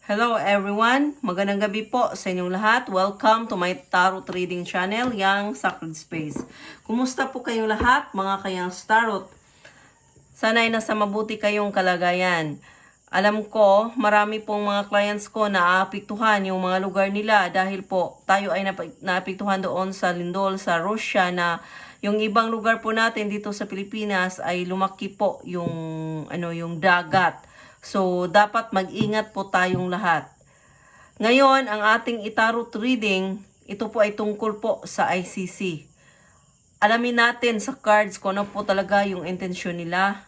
Hello everyone! Magandang gabi po sa inyong lahat. Welcome to my Tarot Reading Channel, Yang Sacred Space. Kumusta po kayong lahat, mga kayang Tarot? Sana'y nasa mabuti kayong kalagayan. Alam ko, marami pong mga clients ko na aapektuhan yung mga lugar nila dahil po tayo ay naapektuhan doon sa lindol sa Russia na yung ibang lugar po natin dito sa Pilipinas ay lumaki po yung dagat. So, dapat mag-ingat po tayong lahat. Ngayon, ang ating itarot reading, ito po ay tungkol po sa ICC. Alamin natin sa cards kung ano po talaga yung intensyon nila.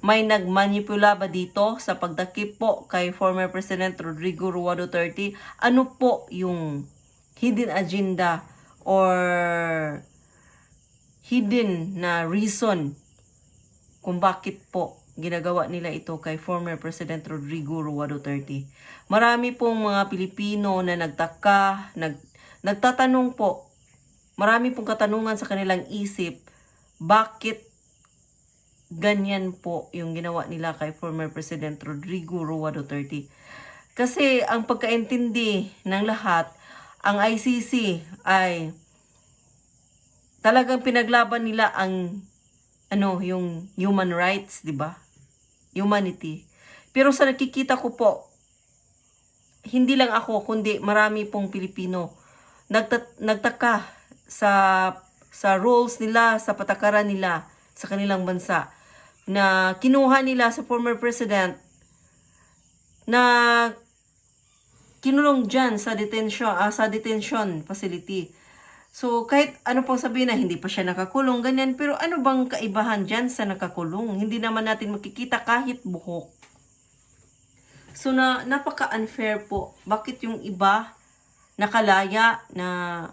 May nagmanipula ba dito sa pagdakip po kay former President Rodrigo Roa Duterte? Ano po yung hidden agenda or hidden na reason kung bakit po ginagawa nila ito kay former President Rodrigo Roa Duterte? Marami pong mga Pilipino na nagtatanong po, marami pong katanungan sa kanilang isip, bakit ganyan po yung ginawa nila kay former President Rodrigo Roa Duterte? Kasi ang pagkaintindi ng lahat, ang ICC ay talagang pinaglaban nila ang yung human rights, di ba? Humanity. Pero sa nakikita ko po, hindi lang ako, kundi marami pong Pilipino nagtaka sa rules nila, sa patakaran nila sa kanilang bansa, na kinuha nila sa former president na kinulong dyan sa detention facility. So, kahit ano pong sabihin na hindi pa siya nakakulong, ganyan, pero ano bang kaibahan dyan sa nakakulong? Hindi naman natin makikita kahit buhok. So, napaka-unfair po. Bakit yung iba nakalaya na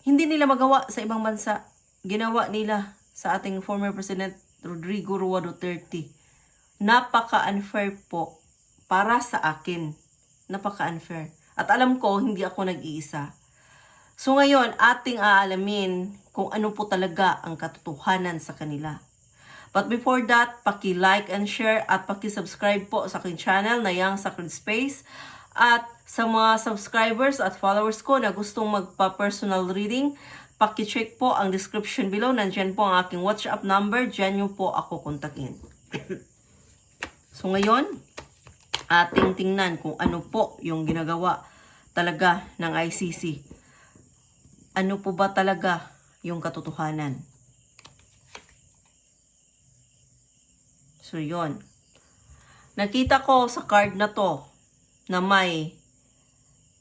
hindi nila magawa sa ibang bansa? Ginawa nila sa ating former President Rodrigo Roa Duterte. Napaka-unfair po para sa akin. Napaka-unfair. At alam ko, hindi ako nag-iisa. So ngayon, ating aalamin kung ano po talaga ang katotohanan sa kanila. But before that, paki-like and share at paki-subscribe po sa aking channel na Yang Sacred Space. At sa mga subscribers at followers ko na gustong magpa-personal reading, paki-check po ang description below. Nandyan po ang aking WhatsApp number. Diyan nyo po ako kontakin. So ngayon, ating tingnan kung ano po yung ginagawa talaga ng ICC. Ano po ba talaga yung katotohanan? So, yon. Nakita ko sa card na to na may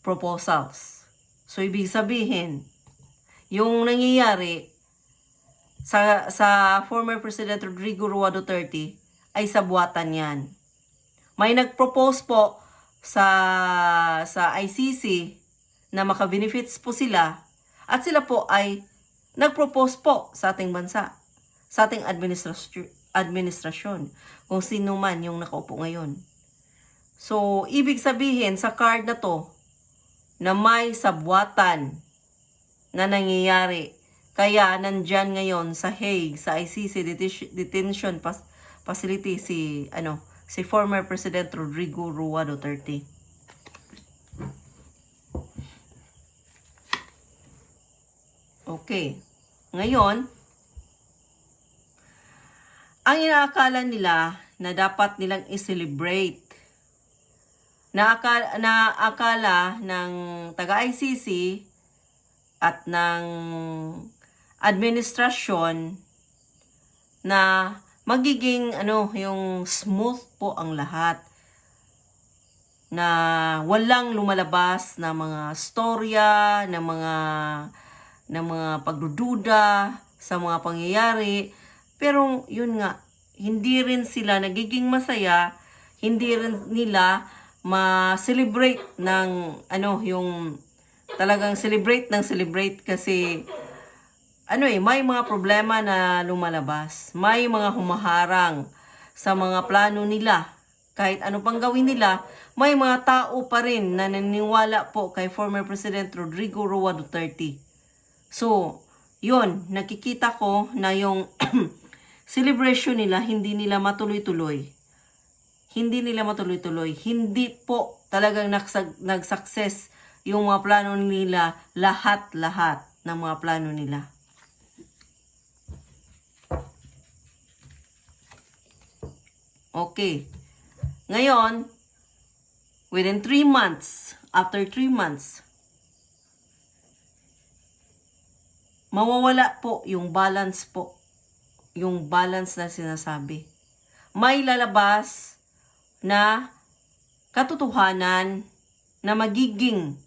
proposals. So, ibig sabihin, yung nangyayari sa former President Rodrigo Roa Duterte ay sabuatan yan. May nag-propose po sa ICC na maka-benefits po sila. At sila po ay nag-propose po sa ating bansa, sa ating administrasyon, kung sino man yung nakaupo ngayon. So, ibig sabihin sa card na to, na may sabwatan na nangyayari. Kaya nandyan ngayon sa Hague, sa ICC detention facility si former President Rodrigo Roa Duterte. Okay. Ngayon, ang inaakala nila na dapat nilang i-celebrate, na akala ng taga-ICC at ng administrasyon na magiging yung smooth po ang lahat. Na walang lumalabas na mga storya, na mga pagdududa sa mga pangyayari. Pero yun nga, hindi rin sila nagiging masaya, hindi rin nila ma-celebrate ng yung talagang celebrate kasi may mga problema na lumalabas. May mga humaharang sa mga plano nila. Kahit ano pang gawin nila, may mga tao pa rin na naniniwala po kay former President Rodrigo Roa Duterte. So, yun, nakikita ko na yung celebration nila, hindi nila matuloy-tuloy. hindi nila matuloy-tuloy. Hindi po talagang nag-success yung mga plano nila, lahat-lahat ng mga plano nila. Okay. Ngayon, within 3 months, after 3 months, mawawala po yung balance po. Yung balance na sinasabi. May lalabas na katotohanan na magiging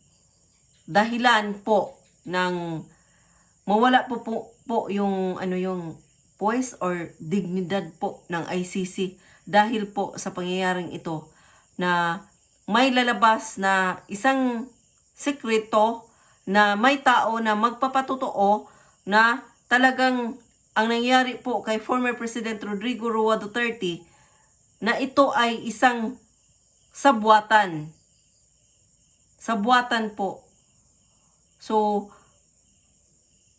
dahilan po ng mawala po yung yung poise or dignidad po ng ICC dahil po sa pangyayaring ito na may lalabas na isang sekreto na may tao na magpapatotoo na talagang ang nangyari po kay former President Rodrigo Roa Duterte na ito ay isang sabwatan. Sabwatan po. So,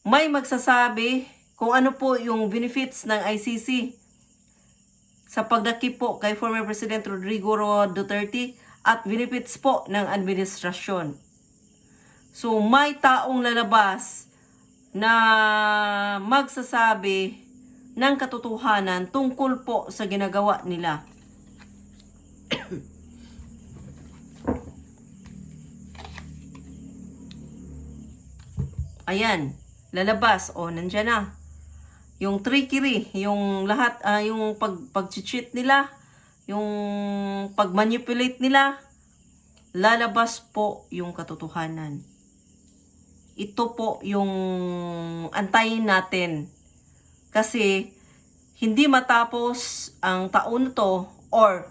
may magsasabi kung ano po yung benefits ng ICC sa pagdakip po kay former President Rodrigo Roa Duterte at benefits po ng administrasyon. So, may taong lalabas na magsasabi ng katotohanan tungkol po sa ginagawa nila. Ayan, lalabas. O, nandyan na. Yung trickery, yung lahat, yung pag-cheat nila, yung pag-manipulate nila, lalabas po yung katotohanan. Ito po yung antayin natin. Kasi, hindi matapos ang taon to or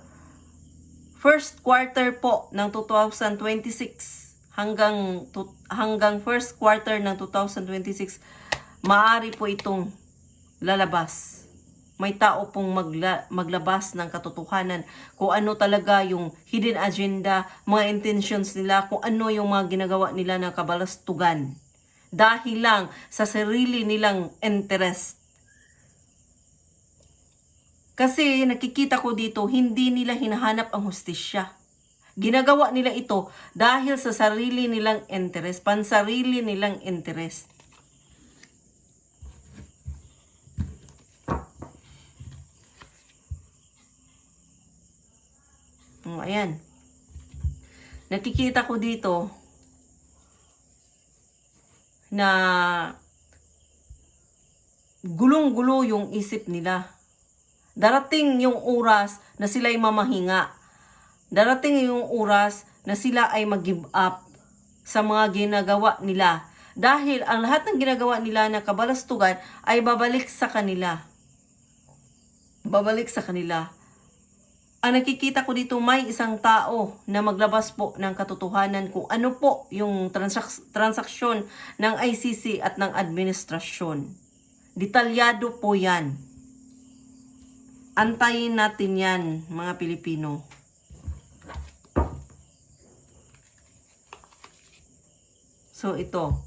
first quarter po ng 2026 hanggang first quarter ng 2026, maaari po itong lalabas. May tao pong maglabas ng katotohanan kung ano talaga yung hidden agenda, mga intentions nila, kung ano yung mga ginagawa nila na kabalastugan. Dahil lang sa sarili nilang interest. Kasi nakikita ko dito, hindi nila hinahanap ang hustisya. Ginagawa nila ito dahil sa sarili nilang interest, pansarili nilang interest. Ayan. Nakikita ko dito na gulong-gulo yung isip nila. Darating yung oras na sila'y mamahinga. Darating yung oras na sila ay mag-give up sa mga ginagawa nila. Dahil ang lahat ng ginagawa nila na kabalastugan ay babalik sa kanila. Babalik sa kanila. Ang nakikita ko dito, may isang tao na maglabas po ng katotohanan kung ano po yung transaksyon ng ICC at ng administrasyon. Detalyado po yan. Antayin natin yan, mga Pilipino. So, ito.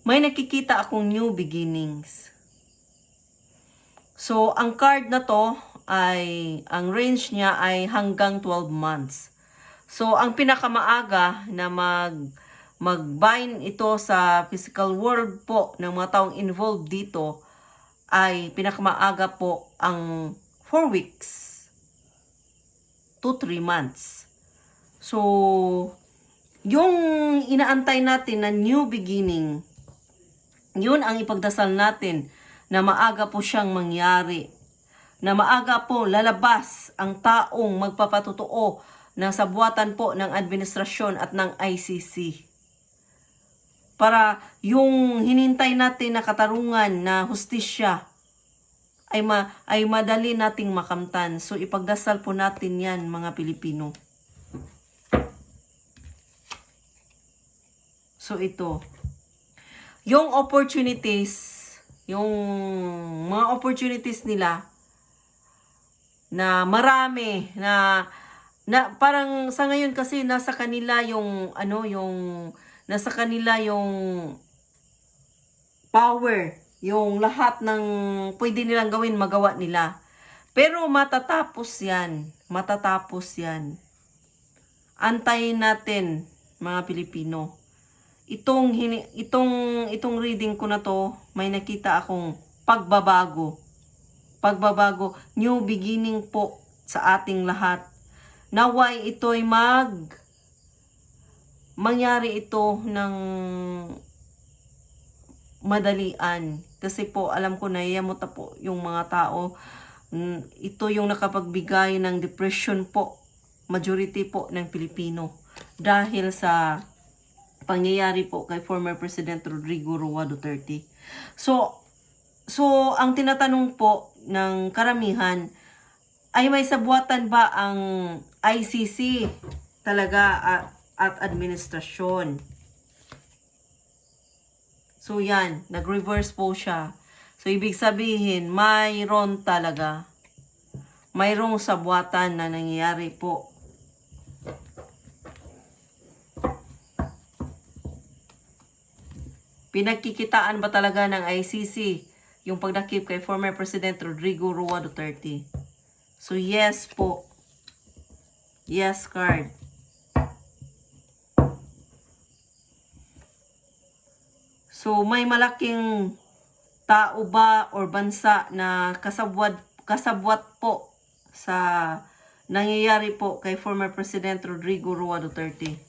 May nakikita akong new beginnings. So, ang card na to ay, ang range niya ay hanggang 12 months. So, ang pinakamaaga na mag-bind ito sa physical world po ng mga taong involved dito ay pinakamaaga po ang 4 weeks to 3 months. So, yung inaantay natin na new beginning, yun ang ipagdasal natin na maaga po siyang mangyari. Na maaga po lalabas ang taong magpapatotoo na sabuatan po ng administrasyon at ng ICC. Para yung hinintay natin na katarungan na hustisya ay madali nating makamtan. So ipagdasal po natin yan, mga Pilipino. So ito. Yung opportunities, yung mga opportunities nila, na marami na parang sa ngayon kasi nasa kanila yung nasa kanila yung power, yung lahat ng pwede nilang gawin magawa nila. Pero matatapos yan. Matatapos yan. Antayin natin, mga Pilipino. Itong reading ko na to, may nakita akong pagbabago. Pagbabago, new beginning po sa ating lahat. Naway ito'y mangyari ito ng madalian. Kasi po, alam ko na yamota po yung mga tao. Ito yung nakapagbigay ng depression po. Majority po ng Pilipino. Dahil sa pangyayari po kay former President Rodrigo Roa Duterte. So ang tinatanong po ng karamihan ay may sabuatan ba ang ICC talaga at administrasyon? So yan, nag-reverse po siya. So ibig sabihin, mayroon talaga. Mayroong sabuatan na nangyayari po. Pinagkikitaan ba talaga ng ICC yung pagdakip kay former President Rodrigo Roa Duterte? So yes po. Yes card. So may malaking tao ba or bansa na kasabwat po sa nangyayari po kay former President Rodrigo Roa Duterte?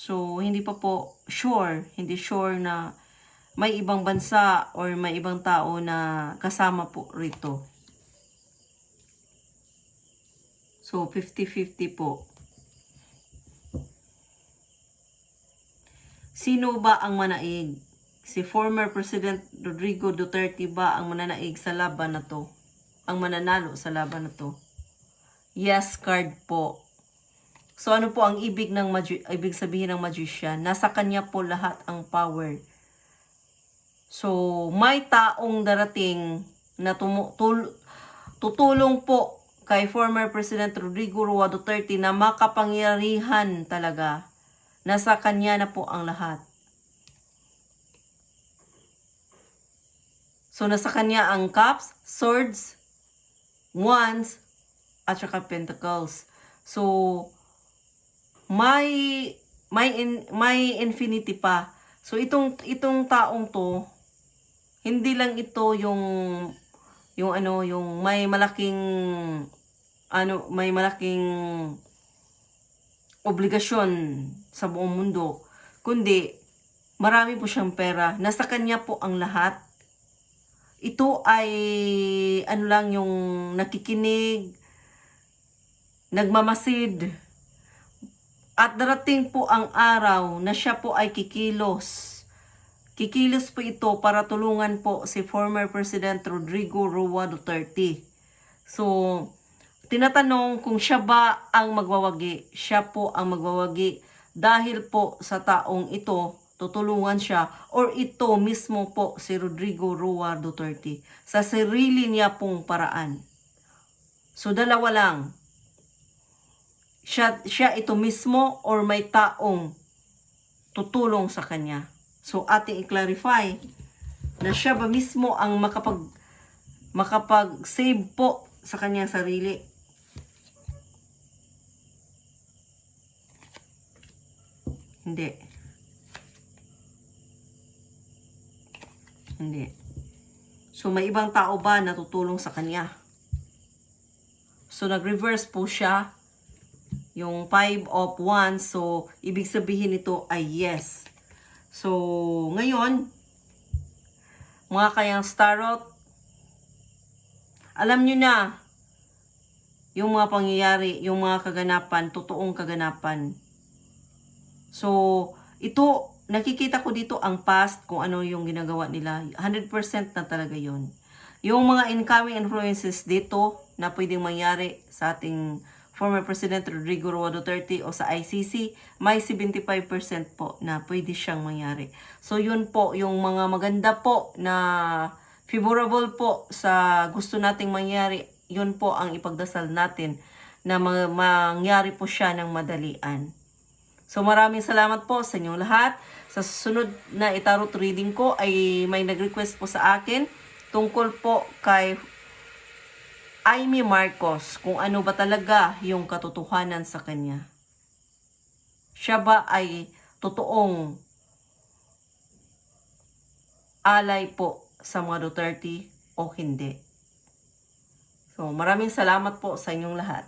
So, hindi pa po hindi sure na may ibang bansa or may ibang tao na kasama po rito. So, 50-50 po. Sino ba ang manaig? Si former President Rodrigo Duterte ba ang mananaig sa laban na to? Ang mananalo sa laban na to? Yes card po. So ano po ang ibig sabihin ng magician? Nasa kanya po lahat ang power. So may taong darating na tutulong po kay former President Rodrigo Roa Duterte na makapangyarihan talaga. Nasa kanya na po ang lahat. So nasa kanya ang cups, swords, wands, at saka pentacles. So may infinity pa. So itong taong to, hindi lang ito yung may malaking obligasyon sa buong mundo, kundi marami po siyang pera. Nasa kanya po ang lahat. Ito ay yung nakikinig, nagmamasid. At darating po ang araw na siya po ay kikilos. Kikilos po ito para tulungan po si former President Rodrigo Roa Duterte. So, tinatanong kung siya ba ang magwawagi. Siya po ang magwawagi dahil po sa taong ito, tutulungan siya, or ito mismo po si Rodrigo Roa Duterte sa sarili niya pong paraan. So, dalawa lang. Siya ito mismo or may taong tutulong sa kanya. So ating i-clarify na siya ba mismo ang makapag-save po sa kanyang sarili. Hindi. So may ibang tao ba na tutulong sa kanya? So nag-reverse po siya. Yung 5 of Wands, so ibig sabihin nito ay yes. So, ngayon, mga kayang Starot, alam nyo na yung mga pangyayari, yung mga kaganapan, totoong kaganapan. So, ito, nakikita ko dito ang past, kung ano yung ginagawa nila. 100% na talaga yon. Yung mga incoming influences dito na pwedeng mangyari sa ating former President Rodrigo Roa Duterte o sa ICC, may 75% po na pwede siyang mangyari. So yun po, yung mga maganda po na favorable po sa gusto nating mangyari, yun po ang ipagdasal natin na mangyari po siya ng madalian. So maraming salamat po sa inyong lahat. Sa susunod na itarot reading ko ay may nag-request po sa akin tungkol po kay Amy Marcos, kung ano ba talaga yung katotohanan sa kanya. Siya ba ay totoong alay po sa mga Duterte o hindi? So maraming salamat po sa inyong lahat.